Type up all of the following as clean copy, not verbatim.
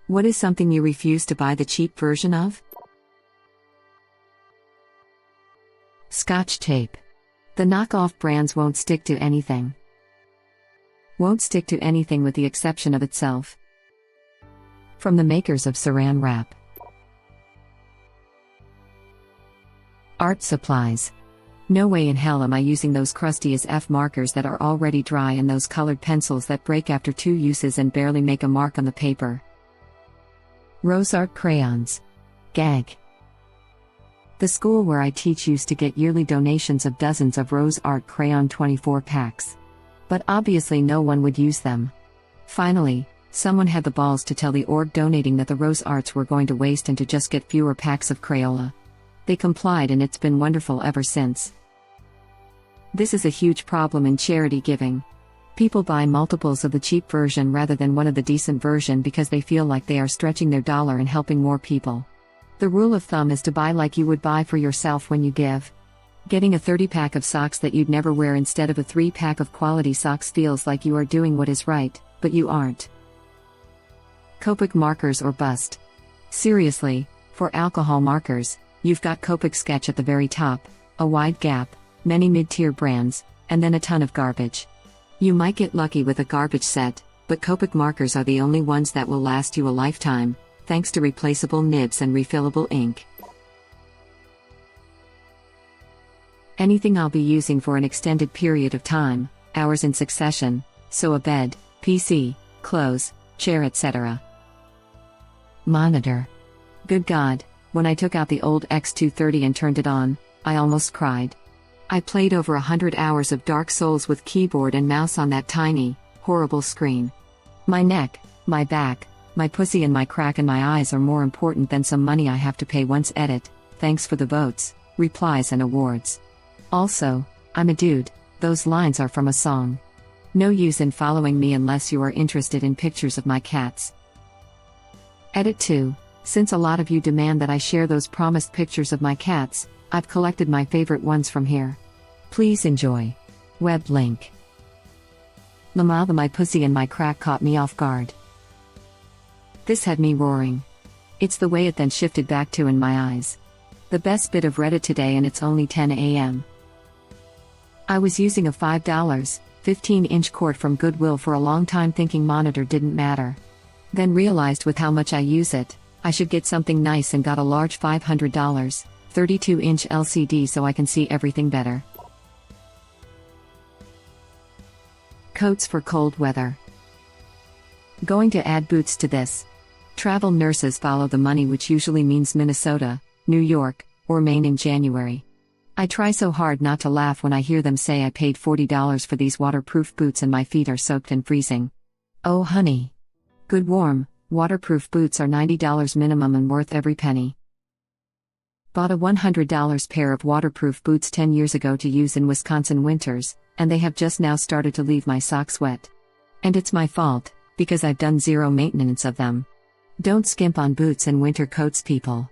What is something you refuse to buy the cheap version of? Scotch tape. The knockoff brands won't stick to anything. Won't stick to anything with the exception of itself. From the makers of Saran Wrap. Art supplies. No way in hell am I using those crusty as F markers that are already dry and those colored pencils that break after 2 uses and barely make a mark on the paper. Rose art crayons. Gag. The school where I teach used to get yearly donations of dozens of rose art crayon 24 packs. But obviously no one would use them. Finally, someone had the balls to tell the org donating that the rose arts were going to waste and to just get fewer packs of Crayola. They complied and it's been wonderful ever since. This is a huge problem in charity giving. People buy multiples of the cheap version rather than one of the decent version because they feel like they are stretching their dollar and helping more people. The rule of thumb is to buy like you would buy for yourself when you give. Getting a 30-pack of socks that you'd never wear instead of a 3-pack of quality socks feels like you are doing what is right, but you aren't. Copic markers or bust. Seriously, for alcohol markers, you've got Copic Sketch at the very top, a wide gap, many mid-tier brands, and then a ton of garbage. You might get lucky with a garbage set, but Copic markers are the only ones that will last you a lifetime, thanks to replaceable nibs and refillable ink. Anything I'll be using for an extended period of time, hours in succession, so a bed, PC, clothes, chair etc. Monitor. Good God, when I took out the old X230 and turned it on, I almost cried. I played over 100 hours of Dark Souls with keyboard and mouse on that tiny, horrible screen. My neck, my back, my pussy and my crack in my eyes are more important than some money I have to pay once edit, thanks for the votes, replies and awards. Also, I'm a dude, those lines are from a song. No use in following me unless you are interested in pictures of my cats. Edit 2. Since a lot of you demand that I share those promised pictures of my cats, I've collected my favorite ones from here. Please enjoy. Web link. Lama my pussy and my crack caught me off guard. This had me roaring. It's the way it then shifted back to in my eyes. The best bit of Reddit today and it's only 10 a.m. I was using a $5, 15-inch cord from Goodwill for a long time thinking monitor didn't matter. Then realized with how much I use it, I should get something nice and got a large $500, 32-inch LCD so I can see everything better. Coats for cold weather. Going to add boots to this. Travel nurses follow the money, which usually means Minnesota, New York, or Maine in January. I try so hard not to laugh when I hear them say I paid $40 for these waterproof boots and my feet are soaked and freezing. Oh honey. Good warm, waterproof boots are $90 minimum and worth every penny. Bought a $100 pair of waterproof boots 10 years ago to use in Wisconsin winters, and they have just now started to leave my socks wet. And it's my fault, because I've done zero maintenance of them. Don't skimp on boots and winter coats, people.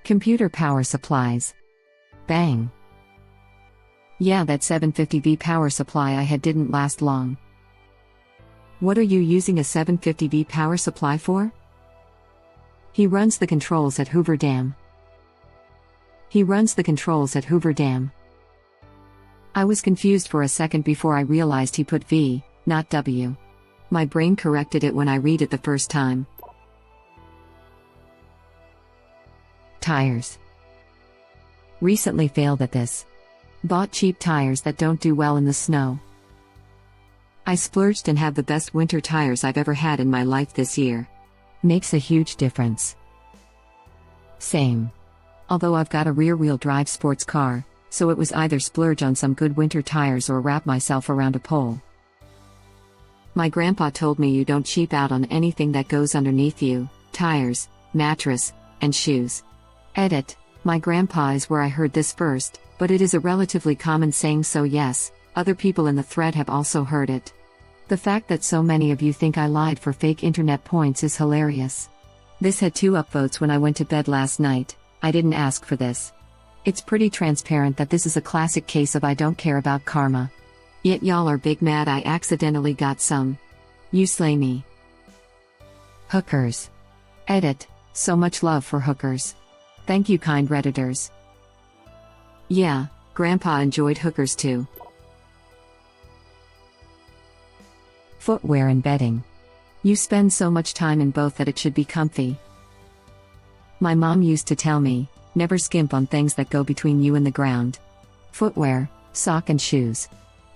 Computer power supplies. Bang. Yeah, that 750V power supply I had didn't last long. What are you using a 750V power supply for? He runs the controls at Hoover Dam. He runs the controls at Hoover Dam. I was confused for a second before I realized he put V, not W. My brain corrected it when I read it the first time. Tires. Recently failed at this. Bought cheap tires that don't do well in the snow. I splurged and have the best winter tires I've ever had in my life this year. Makes a huge difference. Same. Although I've got a rear-wheel drive sports car, so it was either splurge on some good winter tires or wrap myself around a pole. My grandpa told me you don't cheap out on anything that goes underneath you, tires, mattress, and shoes. Edit, my grandpa is where I heard this first, but it is a relatively common saying, so yes, other people in the thread have also heard it. The fact that so many of you think I lied for fake internet points is hilarious. This had 2 upvotes when I went to bed last night. I didn't ask for this. It's pretty transparent that this is a classic case of I don't care about karma. Yet y'all are big mad I accidentally got some. You slay me. Hookers. Edit. So much love for hookers. Thank you, kind Redditors. Yeah, Grandpa enjoyed hookers too. Footwear and bedding. You spend so much time in both that it should be comfy. My mom used to tell me, never skimp on things that go between you and the ground. Footwear, sock and shoes.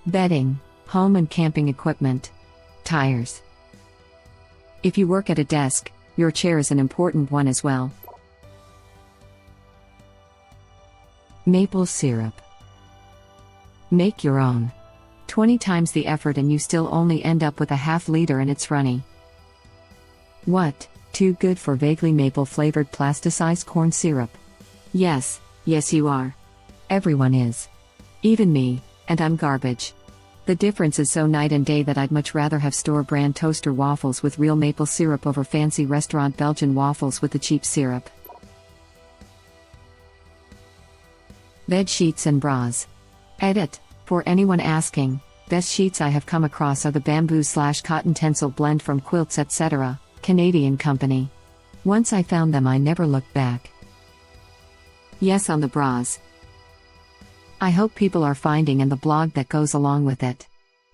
Bedding, home and camping equipment. Tires. If you work at a desk, your chair is an important one as well. Maple syrup. Make your own. 20 times the effort and you still only end up with a half liter and it's runny. What? Too good for vaguely maple-flavored plasticized corn syrup? Yes you are. Everyone is. Even me, and I'm garbage. The difference is so night and day that I'd much rather have store-brand toaster waffles with real maple syrup over fancy restaurant Belgian waffles with the cheap syrup. Bed sheets and bras. Edit. For anyone asking, best sheets I have come across are the bamboo/cotton tencel blend from Quilts Etc., Canadian company. Once I found them I never looked back. Yes on the bras. I hope people are finding and the blog that goes along with it.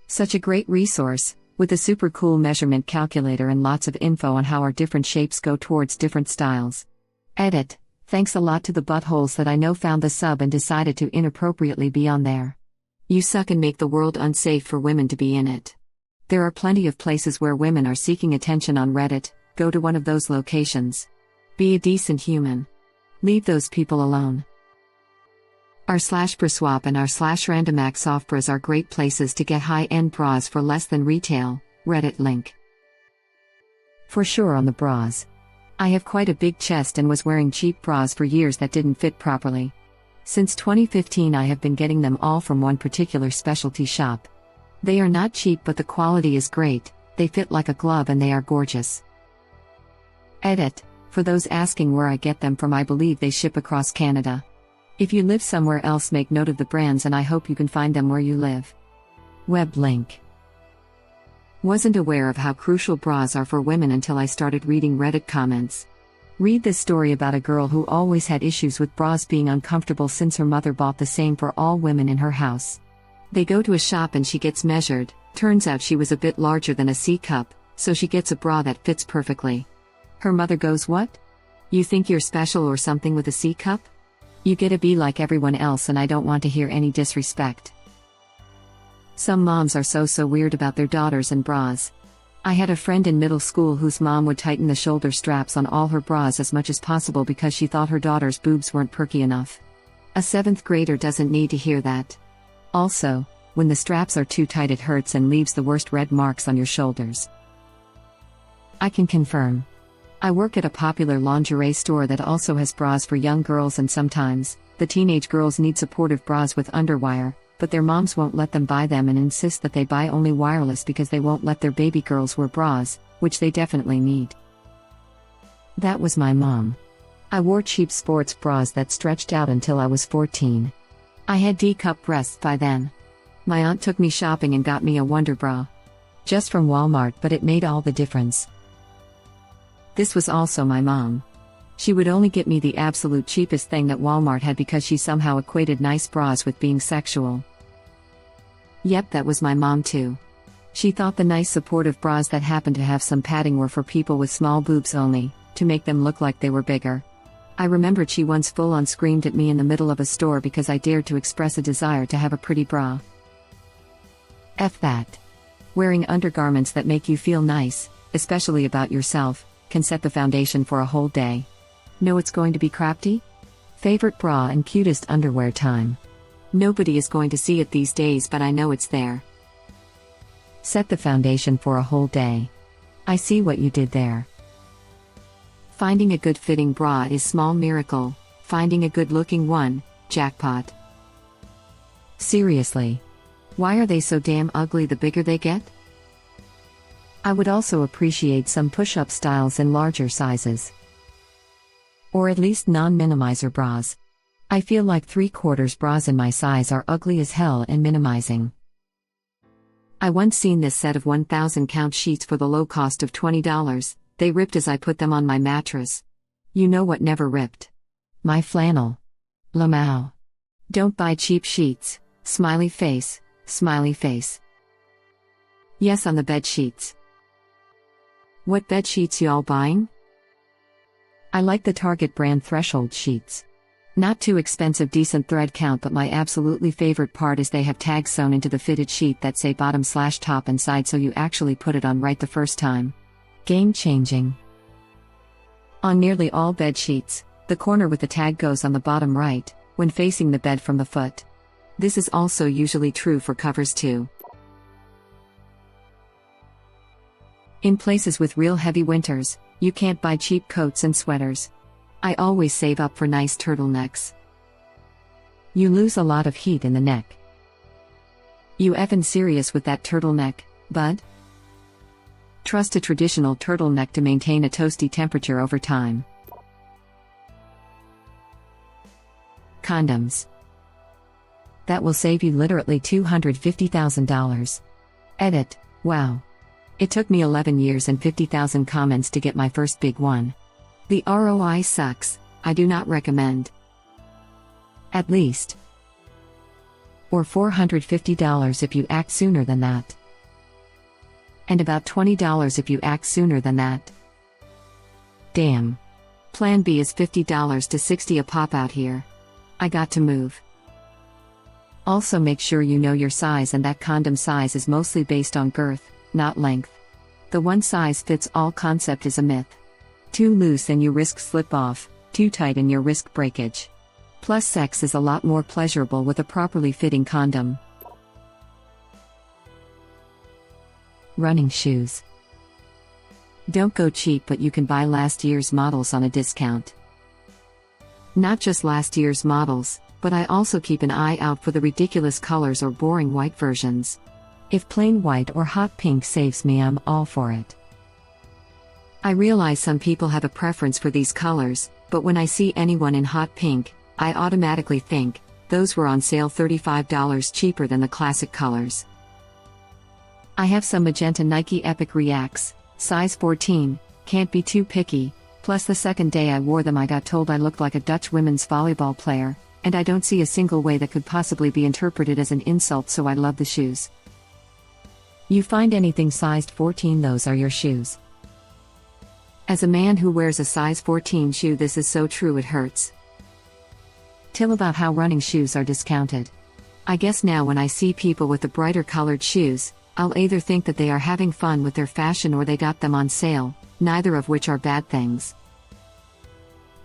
Such a great resource, with a super cool measurement calculator and lots of info on how our different shapes go towards different styles. Edit. Thanks a lot to the buttholes that I know found the sub and decided to inappropriately be on there. You suck and make the world unsafe for women to be in it. There are plenty of places where women are seeking attention on Reddit. Go to one of those locations. Be a decent human. Leave those people alone. r/Braswap and r/RandomAct soft bras are great places to get high-end bras for less than retail. Reddit link. For sure on the bras. I have quite a big chest and was wearing cheap bras for years that didn't fit properly. Since 2015 I have been getting them all from one particular specialty shop. They are not cheap but the quality is great, they fit like a glove and they are gorgeous. Edit. For those asking where I get them from, I believe they ship across Canada. If you live somewhere else, make note of the brands and I hope you can find them where you live. Web link. Wasn't aware of how crucial bras are for women until I started reading Reddit comments. Read this story about a girl who always had issues with bras being uncomfortable since her mother bought the same for all women in her house. They go to a shop and she gets measured, turns out she was a bit larger than a C cup, so she gets a bra that fits perfectly. Her mother goes, "What? You think you're special or something with a C cup? You get a B like everyone else," and I don't want to hear any disrespect. Some moms are so weird about their daughters and bras. I had a friend in middle school whose mom would tighten the shoulder straps on all her bras as much as possible because she thought her daughter's boobs weren't perky enough. A 7th grader doesn't need to hear that. Also, when the straps are too tight it hurts and leaves the worst red marks on your shoulders. I can confirm. I work at a popular lingerie store that also has bras for young girls, and sometimes, the teenage girls need supportive bras with underwire, but their moms won't let them buy them and insist that they buy only wireless because they won't let their baby girls wear bras, which they definitely need. That was my mom. I wore cheap sports bras that stretched out until I was 14. I had D-cup breasts by then. My aunt took me shopping and got me a Wonder Bra. Just from Walmart, but it made all the difference. This was also my mom. She would only get me the absolute cheapest thing that Walmart had because she somehow equated nice bras with being sexual. Yep, that was my mom too. She thought the nice supportive bras that happened to have some padding were for people with small boobs only, to make them look like they were bigger. I remembered she once full-on screamed at me in the middle of a store because I dared to express a desire to have a pretty bra. F that. Wearing undergarments that make you feel nice, especially about yourself, can set the foundation for a whole day. Know it's going to be crafty? Favorite bra and cutest underwear time. Nobody is going to see it these days, but I know it's there. Set the foundation for a whole day. I see what you did there. Finding a good fitting bra is small miracle, finding a good looking one, jackpot. Seriously. Why are they so damn ugly the bigger they get? I would also appreciate some push-up styles in larger sizes. Or at least non-minimizer bras. I feel like 3/4 bras in my size are ugly as hell and minimizing. I once seen this set of 1,000 count sheets for the low cost of $20. They ripped as I put them on my mattress. You know what never ripped? My flannel. Lamau. Don't buy cheap sheets. Smiley face, smiley face. Yes, on the bed sheets. What bed sheets y'all buying? I like the Target brand Threshold sheets. Not too expensive, decent thread count, but my absolutely favorite part is they have tags sewn into the fitted sheet that say bottom/top and side, so you actually put it on right the first time. Game changing. On nearly all bed sheets, the corner with the tag goes on the bottom right, when facing the bed from the foot. This is also usually true for covers too. In places with real heavy winters, you can't buy cheap coats and sweaters. I always save up for nice turtlenecks. You lose a lot of heat in the neck. You effing serious with that turtleneck, bud? Trust a traditional turtleneck to maintain a toasty temperature over time. Condoms. That will save you literally $250,000. Edit. Wow. It took me 11 years and 50,000 comments to get my first big one. The ROI sucks. I do not recommend. At least. Or $450 if you act sooner than that. And about $20 if you act sooner than that. Damn. Plan B is $50 to $60 a pop out here. I got to move. Also, make sure you know your size, and that condom size is mostly based on girth, not length. The one size fits all concept is a myth. Too loose and you risk slip off, too tight and you risk breakage. Plus, sex is a lot more pleasurable with a properly fitting condom. Running shoes. Don't go cheap, but you can buy last year's models on a discount. Not just last year's models, but I also keep an eye out for the ridiculous colors or boring white versions. If plain white or hot pink saves me, I'm all for it. I realize some people have a preference for these colors, but when I see anyone in hot pink, I automatically think, those were on sale $35 cheaper than the classic colors. I have some magenta Nike Epic Reacts, size 14, can't be too picky, plus the second day I wore them I got told I looked like a Dutch women's volleyball player, and I don't see a single way that could possibly be interpreted as an insult, so I love the shoes. You find anything sized 14, those are your shoes. As a man who wears a size 14 shoe, this is so true it hurts. Till about how running shoes are discounted. I guess now when I see people with the brighter colored shoes, I'll either think that they are having fun with their fashion or they got them on sale, neither of which are bad things.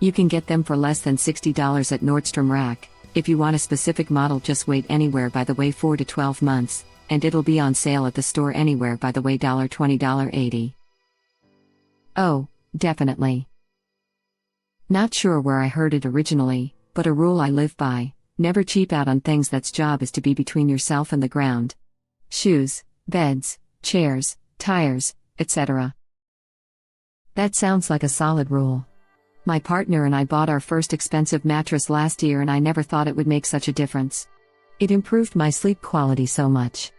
You can get them for less than $60 at Nordstrom Rack. If you want a specific model, just wait anywhere, by the way, 4 to 12 months, and it'll be on sale at the store anywhere, by the way, $20, $80. Oh, definitely. Not sure where I heard it originally, but a rule I live by: never cheap out on things that's job is to be between yourself and the ground. Shoes, beds, chairs, tires, etc. That sounds like a solid rule. My partner and I bought our first expensive mattress last year, and I never thought it would make such a difference. It improved my sleep quality so much.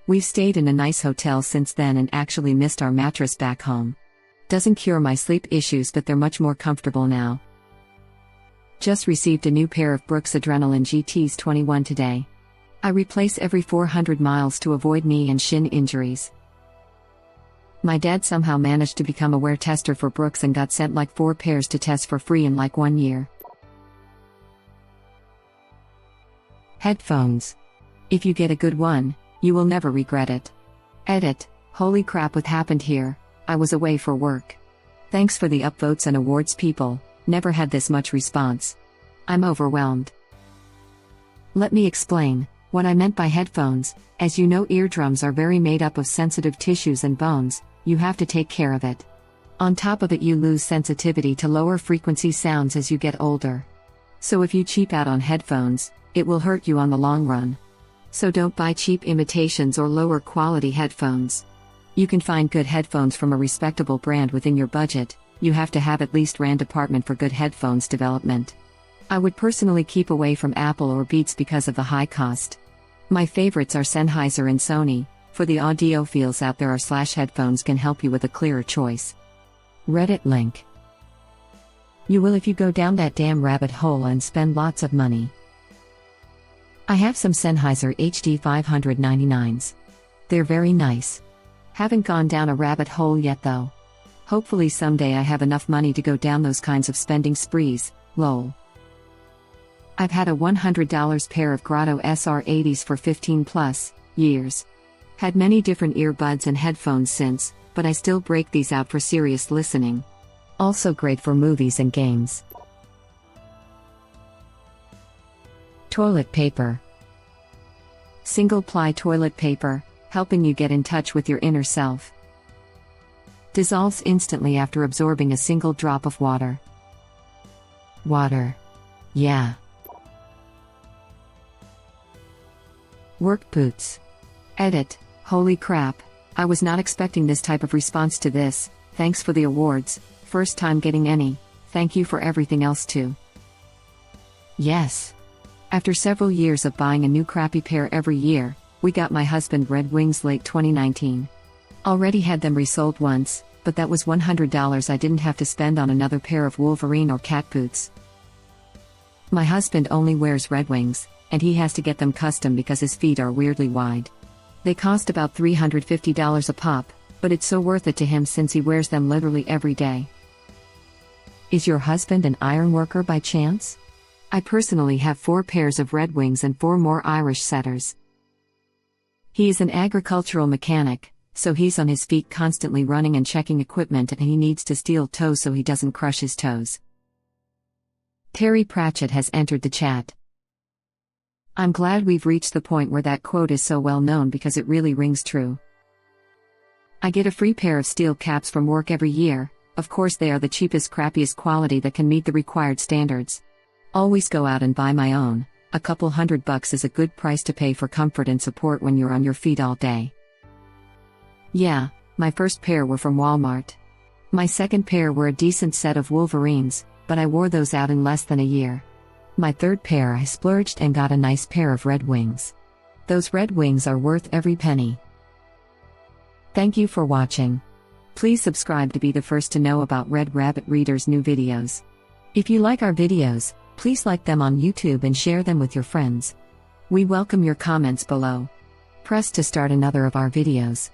We've stayed in a nice hotel since then and actually missed our mattress back home. Doesn't cure my sleep issues, but they're much more comfortable now. Just received a new pair of Brooks Adrenaline GTs 21 today. I replace every 400 miles to avoid knee and shin injuries. My dad somehow managed to become a wear tester for Brooks and got sent like 4 pairs to test for free in like 1 year. Headphones. If you get a good one, you will never regret it. Edit. Holy crap, what happened here? I was away for work. Thanks for the upvotes and awards, people. Never had this much response. I'm overwhelmed. Let me explain what I meant by headphones. As you know, eardrums are very made up of sensitive tissues and bones. You have to take care of it. On top of it, you lose sensitivity to lower frequency sounds as you get older. So if you cheap out on headphones, it will hurt you on the long run. So don't buy cheap imitations or lower quality headphones. You can find good headphones from a respectable brand within your budget. You have to have at least RAND department for good headphones development. I would personally keep away from Apple or Beats because of the high cost. My favorites are Sennheiser and Sony, For the audiophiles out there, our Slash headphones can help you with a clearer choice. Reddit link. You will if you go down that damn rabbit hole and spend lots of money. I have some Sennheiser HD 599s. They're very nice. Haven't gone down a rabbit hole yet though. Hopefully someday I have enough money to go down those kinds of spending sprees, lol. I've had a $100 pair of Grotto SR80s for 15 plus years. Had many different earbuds and headphones since, but I still break these out for serious listening. Also great for movies and games. Toilet paper. Single-ply toilet paper, helping you get in touch with your inner self. Dissolves instantly after absorbing a single drop of water. Water. Yeah. Work boots. Edit. Holy crap, I was not expecting this type of response to this. Thanks for the awards, first time getting any. Thank you for everything else too. Yes. After several years of buying a new crappy pair every year, we got my husband Red Wings late 2019. Already had them resold once, but that was $100 I didn't have to spend on another pair of Wolverine or cat boots. My husband only wears Red Wings, and he has to get them custom because his feet are weirdly wide. They cost about $350 a pop, but it's so worth it to him since he wears them literally every day. Is your husband an ironworker by chance? I personally have 4 pairs of Red Wings and 4 more Irish setters. He is an agricultural mechanic, so he's on his feet constantly running and checking equipment, and he needs to steel toe so he doesn't crush his toes. Terry Pratchett has entered the chat. I'm glad we've reached the point where that quote is so well known because it really rings true. I get a free pair of steel caps from work every year. Of course they are the cheapest, crappiest quality that can meet the required standards. Always go out and buy my own. A couple $100 is a good price to pay for comfort and support when you're on your feet all day. Yeah, my first pair were from Walmart. My second pair were a decent set of Wolverines, but I wore those out in less than a year. My third pair I splurged and got a nice pair of Red Wings. Those Red Wings are worth every penny. Thank you for watching. Please subscribe to be the first to know about Red Rabbit Reader's new videos. If you like our videos, please like them on YouTube and share them with your friends. We welcome your comments below. Press to start another of our videos.